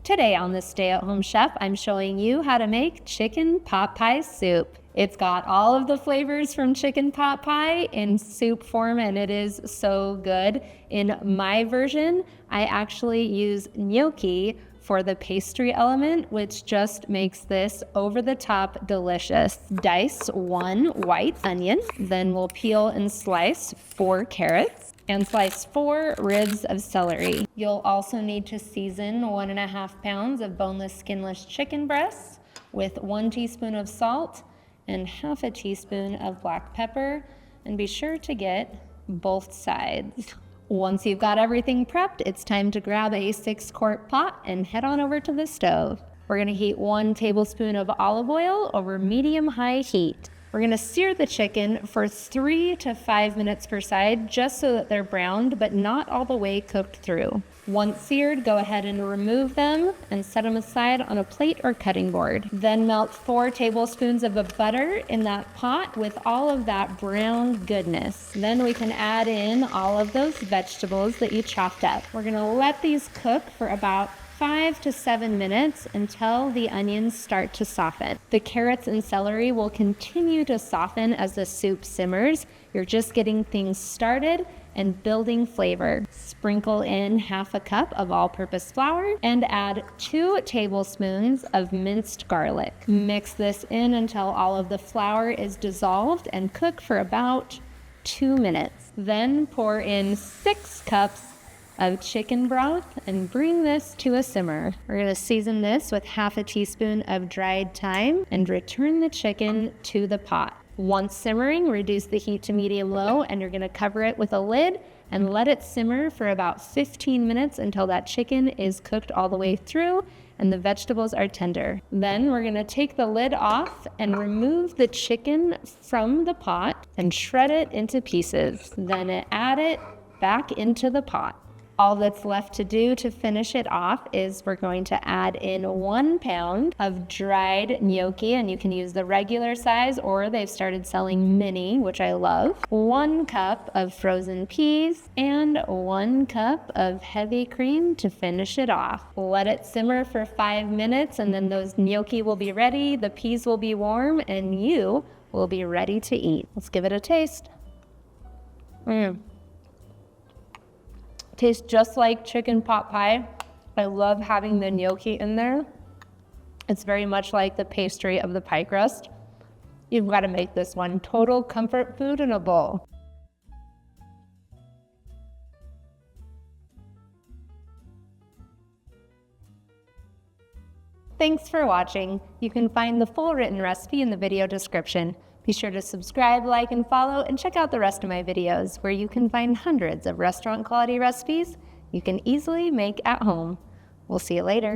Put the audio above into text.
Today on the Stay at Home Chef, I'm showing you how to make chicken pot pie soup. It's got all of the flavors from chicken pot pie in soup form, and it is so good. In my version, I actually use gnocchi for the pastry element, which just makes this over-the-top delicious. Dice 1 white onion, then we'll peel and slice 4 carrots, and slice 4 ribs of celery. You'll also need to season 1.5 pounds of boneless, skinless chicken breasts with 1 teaspoon of salt and half a teaspoon of black pepper, and be sure to get both sides. Once you've got everything prepped, it's time to grab a 6-quart pot and head on over to the stove. We're gonna heat 1 tablespoon of olive oil over medium-high heat. We're gonna sear the chicken for 3 to 5 minutes per side, just so that they're browned, but not all the way cooked through. Once seared, go ahead and remove them and set them aside on a plate or cutting board. Then melt 4 tablespoons of butter in that pot with all of that brown goodness. Then we can add in all of those vegetables that you chopped up. We're gonna let these cook for about 5 to 7 minutes until the onions start to soften. The carrots and celery will continue to soften as the soup simmers. You're just getting things started and building flavor. Sprinkle in half a cup of all-purpose flour and add 2 tablespoons of minced garlic. Mix this in until all of the flour is dissolved and cook for about 2 minutes. Then pour in 6 cups of chicken broth and bring this to a simmer. We're gonna season this with half a teaspoon of dried thyme and return the chicken to the pot. Once simmering, reduce the heat to medium-low, and you're gonna cover it with a lid and let it simmer for about 15 minutes until that chicken is cooked all the way through and the vegetables are tender. Then we're gonna take the lid off and remove the chicken from the pot and shred it into pieces. Then add it back into the pot. All that's left to do to finish it off is we're going to add in 1 pound of dried gnocchi, and you can use the regular size, or they've started selling mini, which I love. 1 cup of frozen peas and 1 cup of heavy cream to finish it off. Let it simmer for 5 minutes, and then those gnocchi will be ready, the peas will be warm, and you will be ready to eat. Let's give it a taste. Tastes just like chicken pot pie. I love having the gnocchi in there. It's very much like the pastry of the pie crust. You've got to make this one. Total comfort food in a bowl. Thanks for watching. You can find the full written recipe in the video description. Be sure to subscribe, like, and follow, and check out the rest of my videos where you can find hundreds of restaurant quality recipes you can easily make at home. We'll see you later.